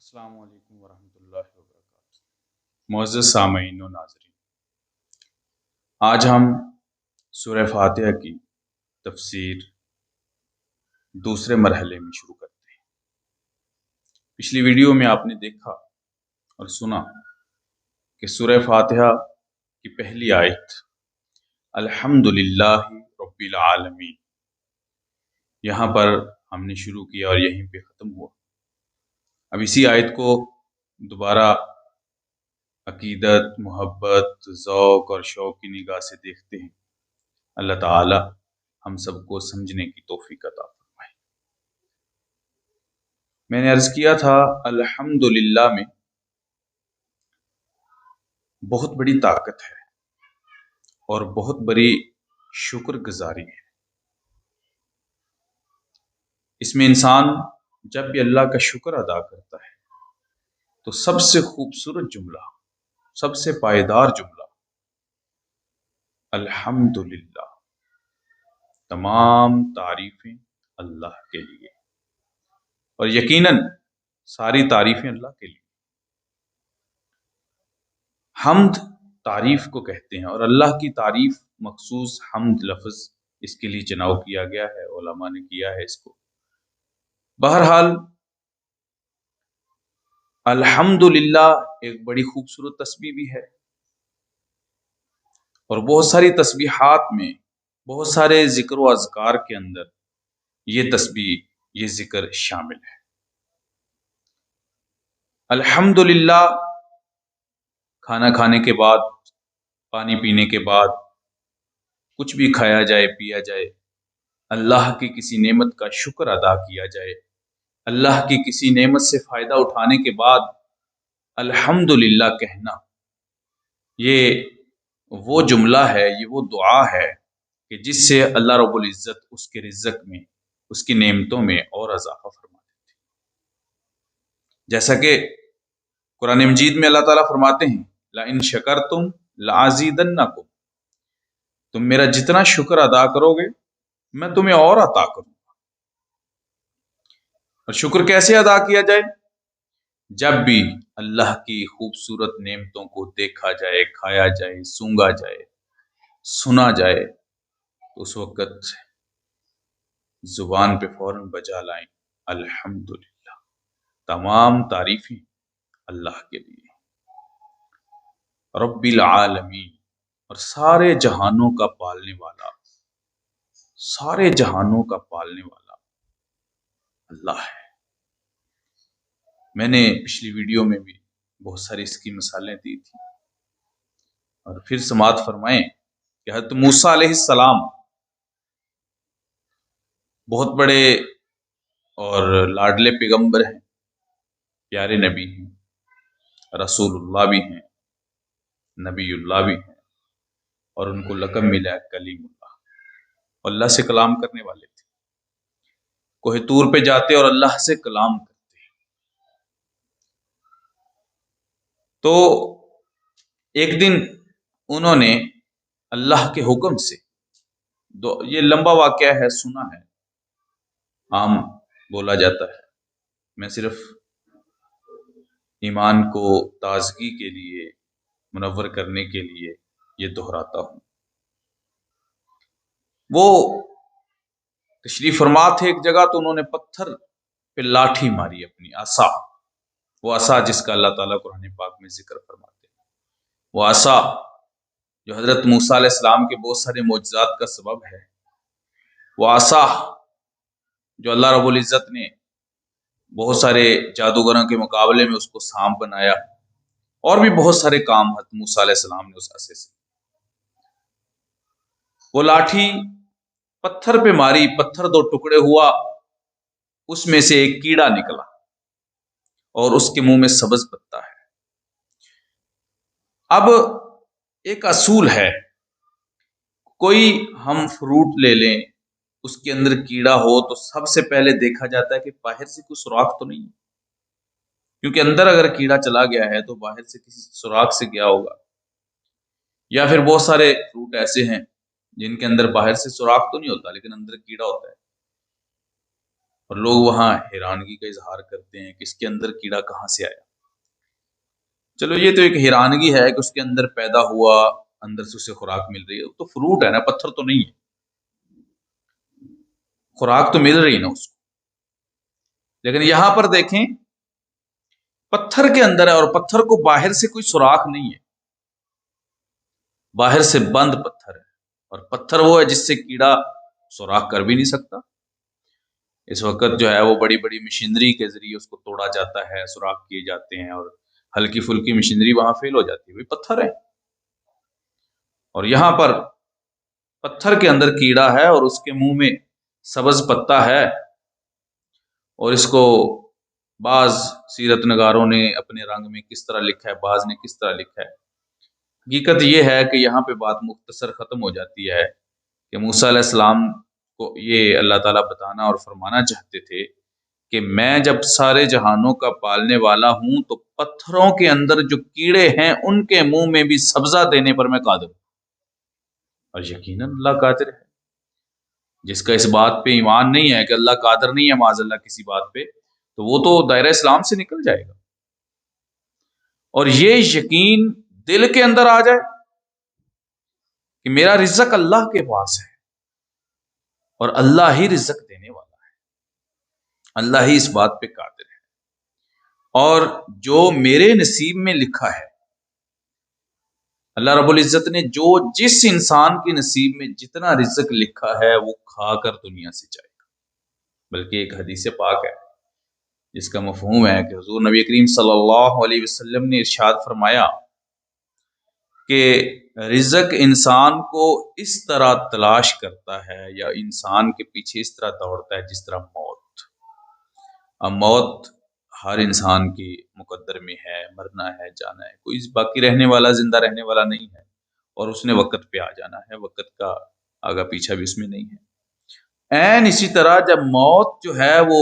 السلام علیکم ورحمۃ اللہ وبرکاتہ۔ معزز سامعین و ناظرین، آج ہم سورہ فاتحہ کی تفسیر دوسرے مرحلے میں شروع کرتے ہیں۔ پچھلی ویڈیو میں آپ نے دیکھا اور سنا کہ سورہ فاتحہ کی پہلی آیت الحمدللہ رب العالمین، یہاں پر ہم نے شروع کیا اور یہیں پہ ختم ہوا۔ اب اسی آیت کو دوبارہ عقیدت، محبت، ذوق اور شوق کی نگاہ سے دیکھتے ہیں۔ اللہ تعالی ہم سب کو سمجھنے کی توفیق عطا فرمائے۔ میں نے عرض کیا تھا الحمدللہ میں بہت بڑی طاقت ہے اور بہت بڑی شکر گزاری ہے۔ اس میں انسان جب بھی اللہ کا شکر ادا کرتا ہے تو سب سے خوبصورت جملہ، سب سے پائیدار جملہ الحمدللہ، تمام تعریفیں اللہ کے لیے، اور یقیناً ساری تعریفیں اللہ کے لیے۔ حمد تعریف کو کہتے ہیں اور اللہ کی تعریف مخصوص حمد لفظ اس کے لیے چناؤ کیا گیا ہے، علماء نے کیا ہے اس کو۔ بہرحال الحمدللہ ایک بڑی خوبصورت تسبیح بھی ہے، اور بہت ساری تسبیحات میں، بہت سارے ذکر و اذکار کے اندر یہ تسبیح، یہ ذکر شامل ہے۔ الحمدللہ کھانا کھانے کے بعد، پانی پینے کے بعد، کچھ بھی کھایا جائے پیا جائے، اللہ کی کسی نعمت کا شکر ادا کیا جائے، اللہ کی کسی نعمت سے فائدہ اٹھانے کے بعد الحمدللہ کہنا، یہ وہ جملہ ہے، یہ وہ دعا ہے کہ جس سے اللہ رب العزت اس کے رزق میں، اس کی نعمتوں میں اور اضافہ فرما دیتے ہیں۔ جیسا کہ قرآن مجید میں اللہ تعالیٰ فرماتے ہیں لَإِن شَكَرْتُمْ لَأَزِيدَنَّكُمْ، تم میرا جتنا شکر ادا کرو گے میں تمہیں اور عطا کروں گا۔ اور شکر کیسے ادا کیا جائے؟ جب بھی اللہ کی خوبصورت نعمتوں کو دیکھا جائے، کھایا جائے، سونگا جائے، سنا جائے، تو اس وقت زبان پہ فوراً بجا لائیں الحمدللہ، تمام تعریفیں اللہ کے لیے، رب العالمین، اور سارے جہانوں کا پالنے والا، سارے جہانوں کا پالنے والا اللہ ہے۔ میں نے پچھلی ویڈیو میں بھی بہت ساری اس کی مثالیں دی تھی، اور پھر سماعت فرمائیں کہ حضرت موسیٰ علیہ السلام بہت بڑے اور لاڈلے پیغمبر ہیں، پیارے نبی ہیں، رسول اللہ بھی ہیں، نبی اللہ بھی ہیں، اور ان کو لقب ملا ہے کلیم اللہ، اور اللہ سے کلام کرنے والے تھے۔ کوہ طور پہ جاتے اور اللہ سے کلام کرتے۔ تو ایک دن انہوں نے اللہ کے حکم سے، یہ لمبا واقعہ ہے، سنا ہے، عام بولا جاتا ہے، میں صرف ایمان کو تازگی کے لیے، منور کرنے کے لیے یہ دہراتا ہوں۔ وہ تشریف فرما تھے ایک جگہ، تو انہوں نے پتھر پہ لاٹھی ماری، اپنی عصا، وہ عصا جس کا اللہ تعالیٰ قرآن پاک میں ذکر فرماتے ہیں، وہ عصا جو حضرت موسیٰ علیہ السلام کے بہت سارے معجزات کا سبب ہے، وہ عصا جو اللہ رب العزت نے بہت سارے جادوگروں کے مقابلے میں اس کو سانپ بنایا، اور بھی بہت سارے کام حضرت موسیٰ علیہ السلام نے اس عصے سے۔ وہ لاٹھی پتھر پہ ماری، پتھر دو ٹکڑے ہوا، اس میں سے ایک کیڑا نکلا اور اس کے منہ میں سبز پتا ہے۔ اب ایک اصول ہے، کوئی ہم فروٹ لے لیں، اس کے اندر کیڑا ہو تو سب سے پہلے دیکھا جاتا ہے کہ باہر سے کوئی سوراخ تو نہیں ہے، کیونکہ اندر اگر کیڑا چلا گیا ہے تو باہر سے کسی سوراخ سے گیا ہوگا۔ یا پھر بہت سارے فروٹ ایسے ہیں جن کے اندر باہر سے سوراخ تو نہیں ہوتا لیکن اندر کیڑا ہوتا ہے، اور لوگ وہاں حیرانگی کا اظہار کرتے ہیں کہ اس کے اندر کیڑا کہاں سے آیا۔ چلو یہ تو ایک حیرانگی ہے کہ اس کے اندر پیدا ہوا، اندر سے اسے خوراک مل رہی ہے، تو فروٹ ہے نا، پتھر تو نہیں ہے، خوراک تو مل رہی نا اس کو۔ لیکن یہاں پر دیکھیں پتھر کے اندر ہے، اور پتھر کو باہر سے کوئی سوراخ نہیں ہے، باہر سے بند پتھر ہے، اور پتھر وہ ہے جس سے کیڑا سوراخ کر بھی نہیں سکتا۔ اس وقت جو ہے وہ بڑی بڑی مشینری کے ذریعے اس کو توڑا جاتا ہے، سوراخ کیے جاتے ہیں، اور ہلکی پھلکی مشینری وہاں فیل ہو جاتی ہے، وہ پتھر ہے۔ اور یہاں پر پتھر کے اندر کیڑا ہے، اور اس کے منہ میں سبز پتا ہے، اور اس کو بعض سیرت نگاروں نے اپنے رنگ میں کس طرح لکھا ہے، بعض نے کس طرح لکھا ہے۔ حقیقت یہ ہے کہ یہاں پہ بات مختصر ختم ہو جاتی ہے کہ موسیٰ علیہ السلام کو یہ اللہ تعالیٰ بتانا اور فرمانا چاہتے تھے کہ میں جب سارے جہانوں کا پالنے والا ہوں تو پتھروں کے اندر جو کیڑے ہیں ان کے منہ میں بھی سبزہ دینے پر میں قادر ہوں، اور یقیناً اللہ قادر ہے۔ جس کا اس بات پہ ایمان نہیں ہے کہ اللہ قادر نہیں ہے معاذ اللہ کسی بات پہ، تو وہ تو دائرہ اسلام سے نکل جائے گا۔ اور یہ یقین دل کے اندر آ جائے کہ میرا رزق اللہ کے پاس ہے، اور اللہ ہی رزق دینے والا ہے، اللہ ہی اس بات پہ قادر ہے، اور جو میرے نصیب میں لکھا ہے، اللہ رب العزت نے جو جس انسان کے نصیب میں جتنا رزق لکھا ہے وہ کھا کر دنیا سے جائے گا۔ بلکہ ایک حدیث پاک ہے جس کا مفہوم ہے کہ حضور نبی کریم صلی اللہ علیہ وسلم نے ارشاد فرمایا کہ رزق انسان کو اس طرح تلاش کرتا ہے یا انسان کے پیچھے اس طرح دوڑتا ہے جس طرح موت۔ اب موت ہر انسان کے مقدر میں ہے، مرنا ہے، جانا ہے، کوئی باقی رہنے والا زندہ رہنے والا نہیں ہے، اور اس نے وقت پہ آ جانا ہے، وقت کا آگا پیچھا بھی اس میں نہیں ہے۔ این اسی طرح جب موت جو ہے وہ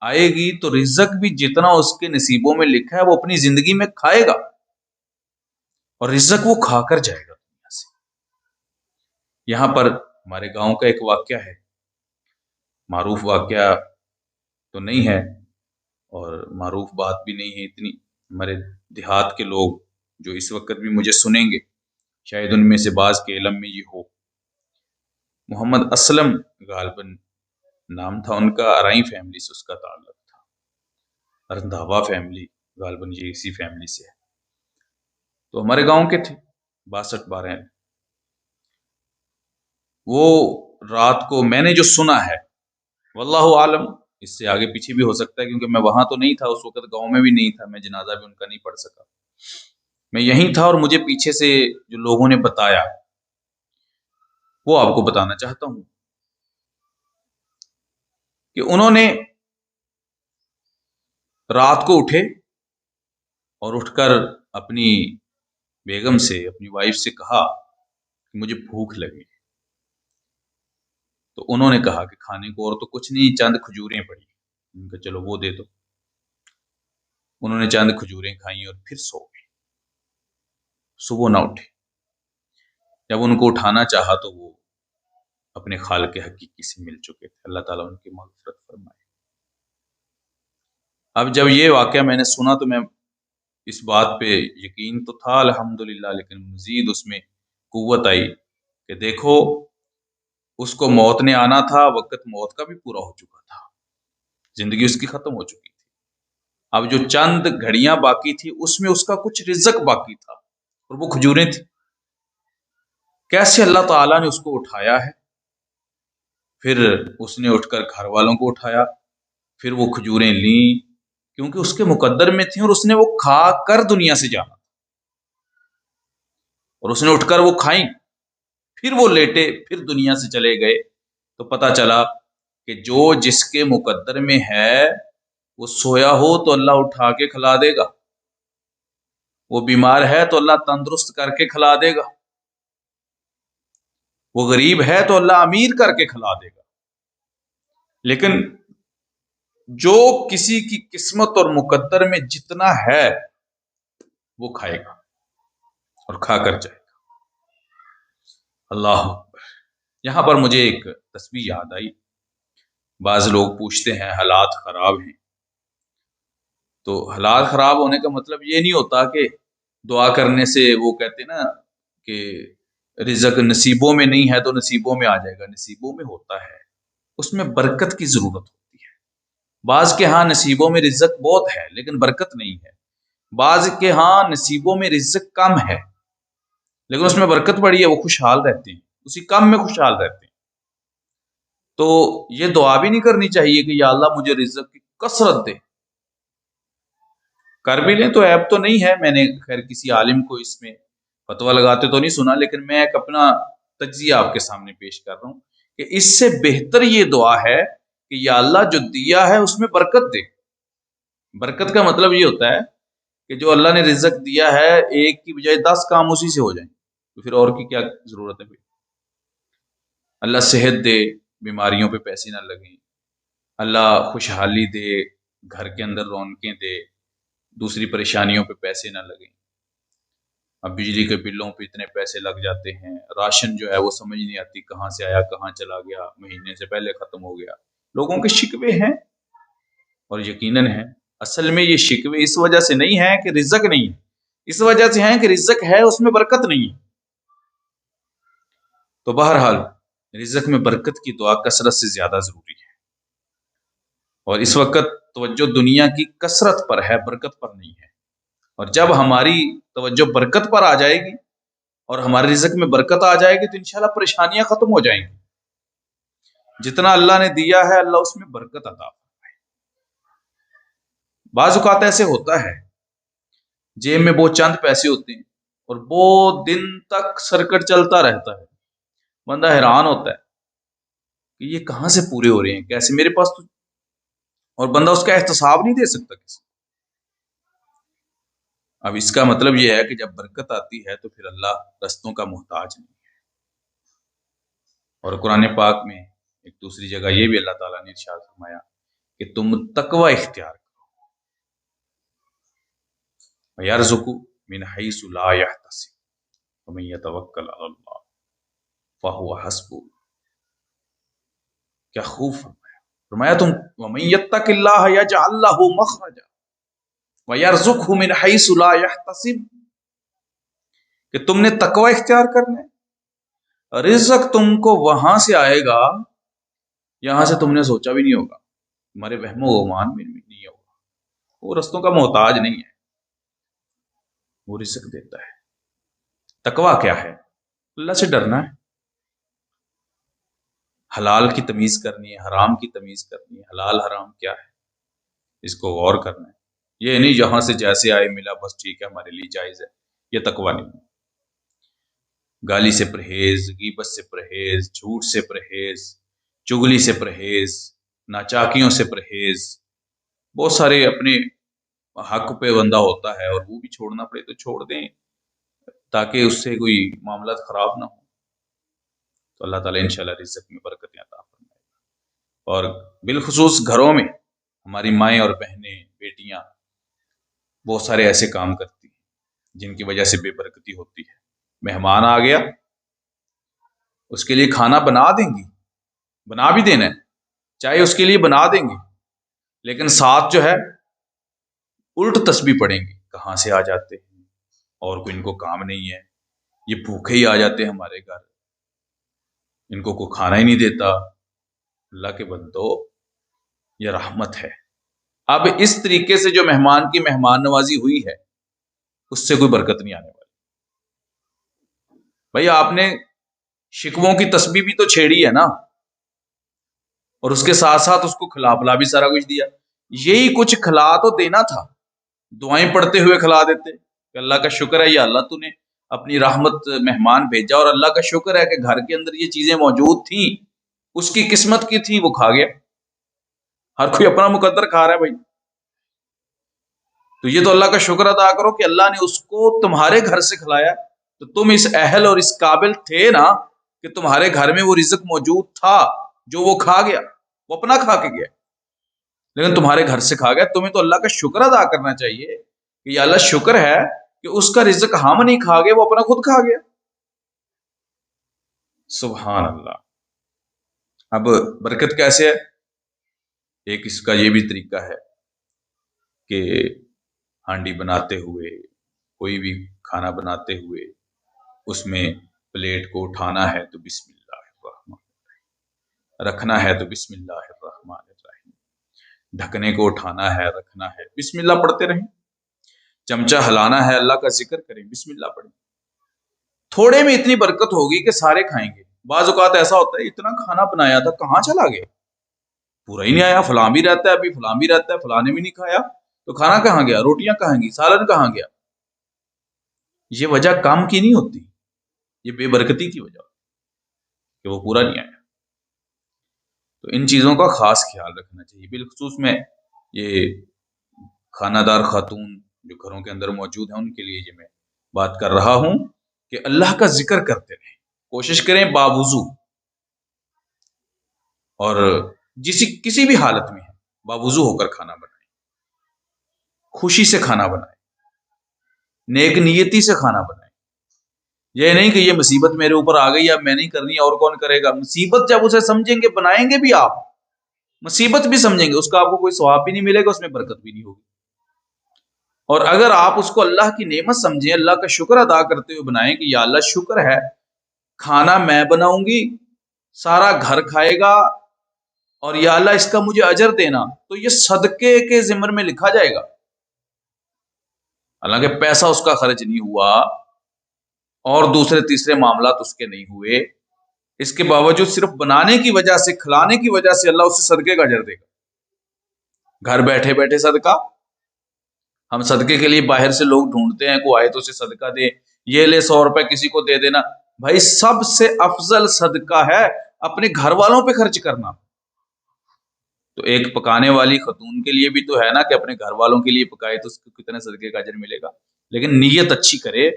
آئے گی تو رزق بھی جتنا اس کے نصیبوں میں لکھا ہے وہ اپنی زندگی میں کھائے گا، اور رزق وہ کھا کر جائے گا دنیا سے۔ یہاں پر ہمارے گاؤں کا ایک واقعہ ہے، معروف واقعہ تو نہیں ہے اور معروف بات بھی نہیں ہے اتنی، ہمارے دیہات کے لوگ جو اس وقت بھی مجھے سنیں گے شاید ان میں سے بعض کے علم میں یہ ہو۔ محمد اسلم غالباً نام تھا ان کا، ارائیں فیملی سے اس کا تعلق تھا، رندھاوا فیملی، غالباً یہ اسی فیملی سے ہے۔ تو ہمارے گاؤں کے تھے، 62 ہیں۔ وہ رات کو میں نے جو سنا ہے، واللہ عالم اس سے آگے پیچھے بھی ہو سکتا ہے کیونکہ میں وہاں تو نہیں تھا اس وقت، گاؤں میں بھی نہیں تھا، میں جنازہ بھی ان کا نہیں پڑھ سکا، میں یہیں تھا، اور مجھے پیچھے سے جو لوگوں نے بتایا وہ آپ کو بتانا چاہتا ہوں کہ انہوں نے رات کو اٹھے اور اٹھ کر اپنی بیگم سے، اپنی وائف سے کہا کہ مجھے بھوک لگی۔ تو انہوں نے کہا کہ کھانے کو اور تو کچھ نہیں، چند کھجوریں پڑی، ان کا چلو وہ دے دو۔ انہوں نے چند کھجوریں کھائیں اور پھر سو گئے، صبح نہ اٹھے۔ جب ان کو اٹھانا چاہا تو وہ اپنے خالق حقیقی سے مل چکے تھے، اللہ تعالیٰ ان کی مغفرت فرمائے۔ اب جب یہ واقعہ میں نے سنا تو میں اس بات پہ یقین تو تھا الحمدللہ، لیکن مزید اس میں قوت آئی کہ دیکھو اس کو موت نے آنا تھا، وقت موت کا بھی پورا ہو چکا تھا، زندگی اس کی ختم ہو چکی تھی، اب جو چند گھڑیاں باقی تھی اس میں اس کا کچھ رزق باقی تھا، اور وہ کھجوریں تھیں۔ کیسے اللہ تعالیٰ نے اس کو اٹھایا ہے، پھر اس نے اٹھ کر گھر والوں کو اٹھایا، پھر وہ کھجوریں لیں کیونکہ اس کے مقدر میں تھیں، اور اس نے وہ کھا کر دنیا سے جانا، اور اس نے اٹھ کر وہ کھائیں، پھر وہ لیٹے، پھر دنیا سے چلے گئے۔ تو پتہ چلا کہ جو جس کے مقدر میں ہے وہ سویا ہو تو اللہ اٹھا کے کھلا دے گا، وہ بیمار ہے تو اللہ تندرست کر کے کھلا دے گا، وہ غریب ہے تو اللہ امیر کر کے کھلا دے گا۔ لیکن جو کسی کی قسمت اور مقدر میں جتنا ہے وہ کھائے گا اور کھا کر جائے گا۔ اللہ اکبر۔ یہاں پر مجھے ایک تسبیح یاد آئی، بعض لوگ پوچھتے ہیں حالات خراب ہیں، تو حالات خراب ہونے کا مطلب یہ نہیں ہوتا کہ دعا کرنے سے، وہ کہتے ہیں نا کہ رزق نصیبوں میں نہیں ہے تو نصیبوں میں آ جائے گا، نصیبوں میں ہوتا ہے، اس میں برکت کی ضرورت ہوتی ہے۔ بعض کے ہاں نصیبوں میں رزق بہت ہے لیکن برکت نہیں ہے، بعض کے ہاں نصیبوں میں رزق کم ہے لیکن اس میں برکت بڑی ہے، وہ خوشحال رہتے ہیں، اسی کم میں خوشحال رہتے ہیں۔ تو یہ دعا بھی نہیں کرنی چاہیے کہ یا اللہ مجھے رزق کی کثرت دے، کر بھی لیں تو عیب تو نہیں ہے۔ میں نے خیر کسی عالم کو اس میں فتویٰ لگاتے تو نہیں سنا، لیکن میں ایک اپنا تجزیہ آپ کے سامنے پیش کر رہا ہوں کہ اس سے بہتر یہ دعا ہے کہ یا اللہ جو دیا ہے اس میں برکت دے۔ برکت کا مطلب یہ ہوتا ہے کہ جو اللہ نے رزق دیا ہے، ایک کی بجائے 10 کام اسی سے ہو جائیں، تو پھر اور کی کیا ضرورت ہے بھائی؟ اللہ صحت دے، بیماریوں پہ پیسے نہ لگیں، اللہ خوشحالی دے، گھر کے اندر رونقیں دے، دوسری پریشانیوں پہ پیسے نہ لگیں۔ اب بجلی کے بلوں پہ اتنے پیسے لگ جاتے ہیں، راشن جو ہے وہ سمجھ نہیں آتی کہاں سے آیا کہاں چلا گیا، مہینے سے پہلے ختم ہو گیا۔ لوگوں کے شکوے ہیں، اور یقیناً ہیں، اصل میں یہ شکوے اس وجہ سے نہیں ہیں کہ رزق نہیں ہے، اس وجہ سے ہیں کہ رزق ہے اس میں برکت نہیں ہے۔ تو بہرحال رزق میں برکت کی دعا کثرت سے زیادہ ضروری ہے، اور اس وقت توجہ دنیا کی کثرت پر ہے، برکت پر نہیں ہے۔ اور جب ہماری توجہ برکت پر آ جائے گی اور ہمارے رزق میں برکت آ جائے گی تو انشاءاللہ پریشانیاں ختم ہو جائیں گی۔ جتنا اللہ نے دیا ہے اللہ اس میں برکت عطا فرمائے۔ بعض اوقات ایسے ہوتا ہے جیب میں بہت چند پیسے ہوتے ہیں اور بہت دن تک سرکٹ چلتا رہتا ہے، بندہ حیران ہوتا ہے کہ یہ کہاں سے پورے ہو رہے ہیں، کیسے میرے پاس تو، اور بندہ اس کا احتساب نہیں دے سکتا کسی۔ اب اس کا مطلب یہ ہے کہ جب برکت آتی ہے تو پھر اللہ رستوں کا محتاج نہیں ہے۔ اور قرآن پاک میں ایک دوسری جگہ یہ بھی اللہ تعالیٰ نے ارشاد فرمایا کہ تم تقوی اختیار کرو، وَيَرْزُقُ مِنْ حَيْثُ لَا يَحْتَسِبُ وَمَن يَتَوَکَّلْ عَلَى اللَّهِ فَهُوَ حَسْبُهُ۔ کیا خوب فرمایا تم وَمَن يَتَّقِ اللَّهَ يَجْعَل لَّهُ مَخْرَجًا وَيَرْزُقْهُ مِنْ حَيْثُ لَا يَحْتَسِبُ، کہ تم نے تقوی اختیار کرنا ہے، رزق تم کو وہاں سے آئے گا یہاں سے تم نے سوچا بھی نہیں ہوگا، تمہارے وہم و گمان میں نہیں ہوگا۔ وہ رستوں کا محتاج نہیں ہے، وہ رزق دیتا ہے۔ تقوی کیا ہے؟ اللہ سے ڈرنا ہے، حلال کی تمیز کرنی ہے، حرام کی تمیز کرنی ہے، حلال حرام کیا ہے اس کو غور کرنا ہے۔ یہ نہیں جہاں سے جیسے آئے ملا بس ٹھیک ہے ہمارے لیے جائز ہے، یہ تقوی نہیں ہے۔ گالی سے پرہیز، غیبت سے پرہیز، جھوٹ سے پرہیز، چغلی سے پرہیز، ناچاکیوں سے پرہیز۔ بہت سارے اپنے حق پہ بندہ ہوتا ہے اور وہ بھی چھوڑنا پڑے تو چھوڑ دیں تاکہ اس سے کوئی معاملات خراب نہ ہو، تو اللہ تعالیٰ انشاءاللہ رزق میں برکتیں عطا فرمائے گا۔ اور بالخصوص گھروں میں ہماری مائیں اور بہنیں، بیٹیاں بہت سارے ایسے کام کرتی ہیں جن کی وجہ سے بے برکتی ہوتی ہے۔ مہمان آ گیا، اس کے لیے کھانا بنا دیں گی، بنا بھی دینا ہے، چاہے اس کے لیے بنا دیں گے، لیکن ساتھ جو ہے الٹ تسبیح پڑھیں گے، کہاں سے آ جاتے ہیں اور کوئی ان کو کام نہیں ہے، یہ بھوکے ہی آ جاتے ہیں ہمارے گھر، ان کو کوئی کھانا ہی نہیں دیتا۔ اللہ کے بندو، یہ رحمت ہے۔ اب اس طریقے سے جو مہمان کی مہمان نوازی ہوئی ہے اس سے کوئی برکت نہیں آنے والی۔ بھائی آپ نے شکووں کی تسبیح بھی تو چھیڑی ہے نا، اور اس کے ساتھ ساتھ اس کو کھلا پلا بھی سارا کچھ دیا۔ یہی کچھ کھلا تو دینا تھا، دعائیں پڑھتے ہوئے کھلا دیتے کہ اللہ کا شکر ہے یا اللہ تو نے اپنی رحمت مہمان بھیجا، اور اللہ کا شکر ہے کہ گھر کے اندر یہ چیزیں موجود تھیں، اس کی قسمت کی تھی، وہ کھا گیا۔ ہر کوئی اپنا مقدر کھا رہا ہے بھائی، تو یہ تو اللہ کا شکر ادا کرو کہ اللہ نے اس کو تمہارے گھر سے کھلایا، تو تم اس اہل اور اس قابل تھے نا کہ تمہارے گھر میں وہ رزق موجود تھا جو وہ کھا گیا، وہ اپنا کھا کے گیا لیکن تمہارے گھر سے کھا گیا۔ تمہیں تو اللہ کا شکر ادا کرنا چاہیے کہ یا اللہ شکر ہے کہ اس کا رزق ہم نہیں کھا گئے، وہ اپنا خود کھا گیا۔ سبحان اللہ۔ اب برکت کیسے ہے؟ ایک اس کا یہ بھی طریقہ ہے کہ ہانڈی بناتے ہوئے، کوئی بھی کھانا بناتے ہوئے اس میں پلیٹ کو اٹھانا ہے تو بسم اللہ الرحمن، رکھنا ہے تو بسم اللہ الرحمن الرحیم، ڈھکنے کو اٹھانا ہے رکھنا ہے بسم اللہ پڑھتے رہیں، چمچہ ہلانا ہے اللہ کا ذکر کریں بسم اللہ پڑھیں۔ تھوڑے میں اتنی برکت ہوگی کہ سارے کھائیں گے۔ بعض اوقات ایسا ہوتا ہے اتنا کھانا بنایا تھا کہاں چلا گیا، پورا ہی نہیں آیا، فلاں بھی رہتا ہے ابھی، فلاں بھی رہتا ہے، فلاں نے بھی نہیں کھایا، تو کھانا کہاں گیا، روٹیاں کہاں گئی، سالن کہاں گیا؟ یہ وجہ کام کی نہیں ہوتی، یہ بے برکتی کی وجہ کہ وہ پورا نہیں آیا۔ تو ان چیزوں کا خاص خیال رکھنا چاہیے، بالخصوص میں یہ خانہ دار خاتون جو گھروں کے اندر موجود ہیں ان کے لیے یہ میں بات کر رہا ہوں کہ اللہ کا ذکر کرتے رہیں، کوشش کریں باوضو، اور کسی بھی حالت میں ہے باوضو ہو کر کھانا بنائیں، خوشی سے کھانا بنائیں، نیک نیتی سے کھانا بنائیں۔ یہ نہیں کہ یہ مصیبت میرے اوپر آ گئی اب میں نہیں کرنی اور کون کرے گا۔ مصیبت جب اسے سمجھیں گے، بنائیں گے بھی آپ، مصیبت بھی سمجھیں گے، اس کا آپ کو کوئی ثواب بھی نہیں ملے گا، اس میں برکت بھی نہیں ہوگی۔ اور اگر آپ اس کو اللہ کی نعمت سمجھیں، اللہ کا شکر ادا کرتے ہوئے بنائیں کہ یا اللہ شکر ہے کھانا میں بناؤں گی، سارا گھر کھائے گا، اور یا اللہ اس کا مجھے اجر دینا، تو یہ صدقے کے ضمن میں لکھا جائے گا، حالانکہ پیسہ اس کا خرچ نہیں ہوا اور دوسرے تیسرے معاملات اس کے نہیں ہوئے، اس کے باوجود صرف بنانے کی وجہ سے، کھلانے کی وجہ سے اللہ اسے صدقے کا اجر دے گا۔ گھر بیٹھے بیٹھے صدقہ، ہم صدقے کے لیے باہر سے لوگ ڈھونڈتے ہیں، کوئی آئے تو اسے صدقہ دے، یہ لے 100 روپے کسی کو دے دینا۔ بھائی سب سے افضل صدقہ ہے اپنے گھر والوں پہ خرچ کرنا۔ تو ایک پکانے والی خاتون کے لیے بھی تو ہے نا کہ اپنے گھر والوں کے لیے پکائے تو اس کو کتنے صدقے کا اجر ملے گا، لیکن نیت اچھی کرے،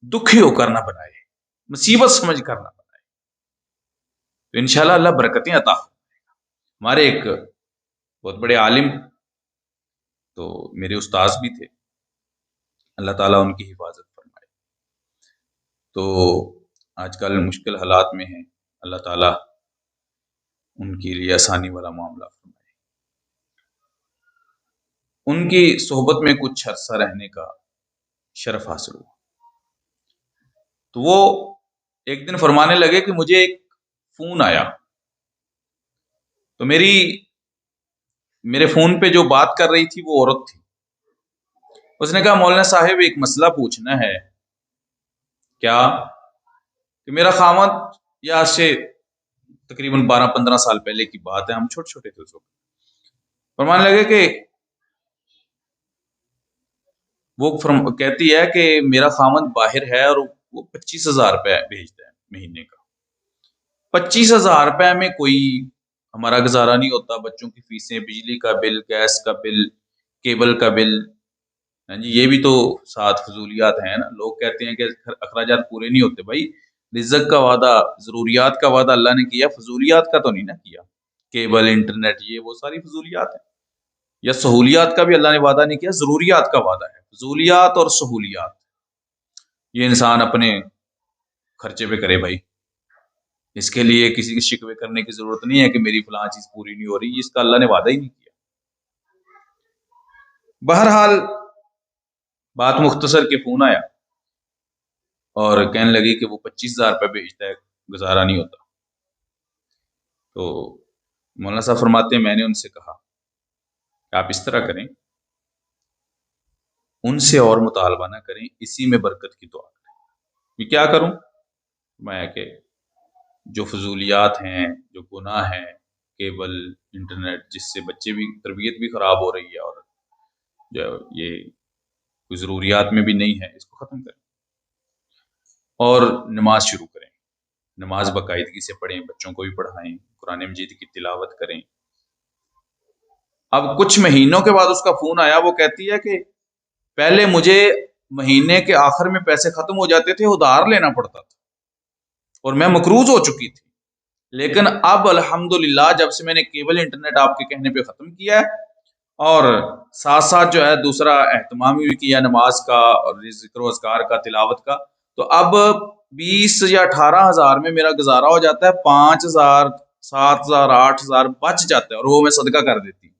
دکھی ہو کر نہ بنائے، مصیبت سمجھ کر نہ بنائے، تو انشاءاللہ اللہ برکتیں عطا فرمائے گا۔ ہمارے ایک بہت بڑے عالم، تو میرے استاذ بھی تھے، اللہ تعالیٰ ان کی حفاظت فرمائے، تو آج کل مشکل حالات میں ہیں، اللہ تعالیٰ ان کے لیے آسانی والا معاملہ فرمائے۔ ان کی صحبت میں کچھ عرصہ رہنے کا شرف حاصل ہوا، تو وہ ایک دن فرمانے لگے کہ مجھے ایک فون آیا، تو میرے فون پہ جو بات کر رہی تھی وہ عورت تھی۔ اس نے کہا مولانا صاحب ایک مسئلہ پوچھنا ہے، کیا؟ کہ میرا خاوند، یہ آج سے تقریباً 12-15 سال پہلے کی بات ہے، ہم چھوٹے چھوٹے تھے اس وقت، فرمانے لگے کہ وہ کہتی ہے کہ میرا خاوند باہر ہے اور وہ 25,000 روپے بھیجتا ہے مہینے کا، 25,000 روپے میں کوئی ہمارا گزارا نہیں ہوتا، بچوں کی فیسیں، بجلی کا بل، گیس کا بل، کیبل کا بل، ہاں جی یہ بھی تو ساتھ فضولیات ہیں نا۔ لوگ کہتے ہیں کہ اخراجات پورے نہیں ہوتے، بھائی رزق کا وعدہ، ضروریات کا وعدہ اللہ نے کیا، فضولیات کا تو نہیں نہ کیا، کیبل، انٹرنیٹ، یہ وہ ساری فضولیات ہیں، یا سہولیات کا بھی اللہ نے وعدہ نہیں کیا، ضروریات کا وعدہ ہے۔ فضولیات اور سہولیات یہ انسان اپنے خرچے پہ کرے بھائی، اس کے لیے کسی کے شکوے کرنے کی ضرورت نہیں ہے کہ میری فلاں چیز پوری نہیں ہو رہی، اس کا اللہ نے وعدہ ہی نہیں کیا۔ بہرحال بات مختصر کہ فون آیا اور کہنے لگی کہ وہ 25,000 روپے بھیجتا ہے، گزارا نہیں ہوتا۔ تو مولانا صاحب فرماتے ہیں میں نے ان سے کہا کہ آپ اس طرح کریں، ان سے اور مطالبہ نہ کریں، اسی میں برکت کی دعا کریں۔ یہ کیا کروں میں؟ کہ جو فضولیات ہیں، جو گناہ ہیں، کیبل، انٹرنیٹ، جس سے بچے بھی تربیت بھی خراب ہو رہی ہے اور جو یہ کوئی ضروریات میں بھی نہیں ہے، اس کو ختم کریں اور نماز شروع کریں، نماز باقاعدگی سے پڑھیں، بچوں کو بھی پڑھائیں، قرآن مجید کی تلاوت کریں۔ اب کچھ مہینوں کے بعد اس کا فون آیا، وہ کہتی ہے کہ پہلے مجھے مہینے کے آخر میں پیسے ختم ہو جاتے تھے، ادھار لینا پڑتا تھا اور میں مقروض ہو چکی تھی، لیکن اب الحمدللہ جب سے میں نے کیبل انٹرنیٹ آپ کے کہنے پہ ختم کیا ہے اور ساتھ ساتھ جو ہے دوسرا اہتمام بھی کیا نماز کا اور ذکر و اذکار کا، تلاوت کا، تو اب 20 یا 18 ہزار میں میرا گزارا ہو جاتا ہے، 5,000 7,000 8,000 بچ جاتا ہے اور وہ میں صدقہ کر دیتی ہوں۔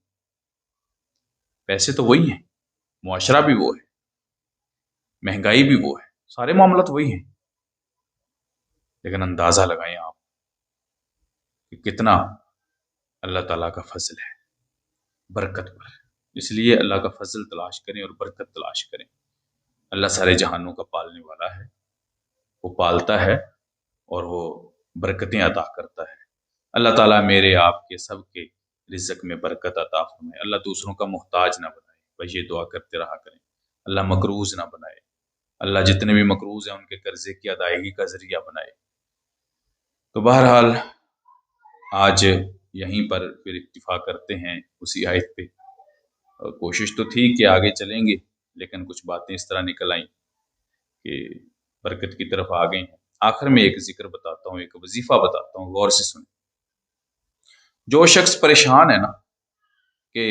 پیسے تو وہی ہیں، معاشرہ بھی وہ ہے، مہنگائی بھی وہ ہے، سارے معاملات وہی ہیں، لیکن اندازہ لگائیں آپ کہ کتنا اللہ تعالیٰ کا فضل ہے برکت پر۔ اس لیے اللہ کا فضل تلاش کریں اور برکت تلاش کریں۔ اللہ سارے جہانوں کا پالنے والا ہے، وہ پالتا ہے اور وہ برکتیں عطا کرتا ہے۔ اللہ تعالیٰ میرے آپ کے سب کے رزق میں برکت عطا فرمائے۔ اللہ دوسروں کا محتاج نہ بنائے، بس یہ دعا کرتے رہا کریں۔ اللہ مقروض نہ بنائے، اللہ جتنے بھی مقروض ہیں ان کے قرضے کی ادائیگی کا ذریعہ بنائے۔ تو بہرحال آج یہیں پر پھر اکتفا کرتے ہیں اسی آیت پہ۔ کوشش تو تھی کہ آگے چلیں گے، لیکن کچھ باتیں اس طرح نکل آئیں کہ برکت کی طرف آ گئے ہیں۔ آخر میں ایک ذکر بتاتا ہوں، ایک وظیفہ بتاتا ہوں، غور سے سنیں۔ جو شخص پریشان ہے نا کہ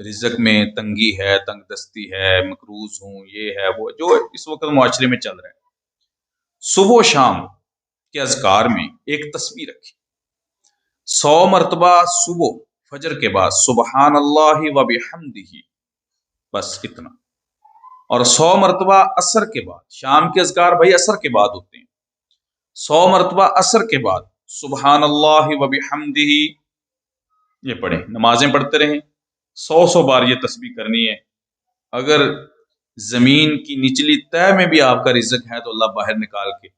رزق میں تنگی ہے، تنگ دستی ہے، مقروض ہوں، یہ ہے وہ، جو اس وقت معاشرے میں چل رہا ہے، صبح و شام کے اذکار میں ایک تسبیح رکھی، 100 مرتبہ صبح فجر کے بعد سبحان اللہ و بحمدہ، بس اتنا، اور 100 مرتبہ عصر کے بعد، شام کے اذکار بھائی عصر کے بعد ہوتے ہیں، 100 مرتبہ عصر کے بعد سبحان اللہ و بحمدہ یہ پڑھیں، نمازیں پڑھتے رہیں، 100 بار یہ تسبیح کرنی ہے۔ اگر زمین کی نچلی تہ میں بھی آپ کا رزق ہے تو اللہ باہر نکال کے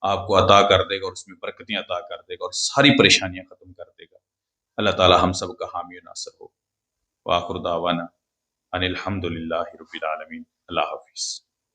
آپ کو عطا کر دے گا اور اس میں برکتیں عطا کر دے گا اور ساری پریشانیاں ختم کر دے گا۔ اللہ تعالی ہم سب کا حامی و ناصر ہو۔ وآخر دعوانا ان الحمد للہ رب العالمین۔ اللہ حافظ۔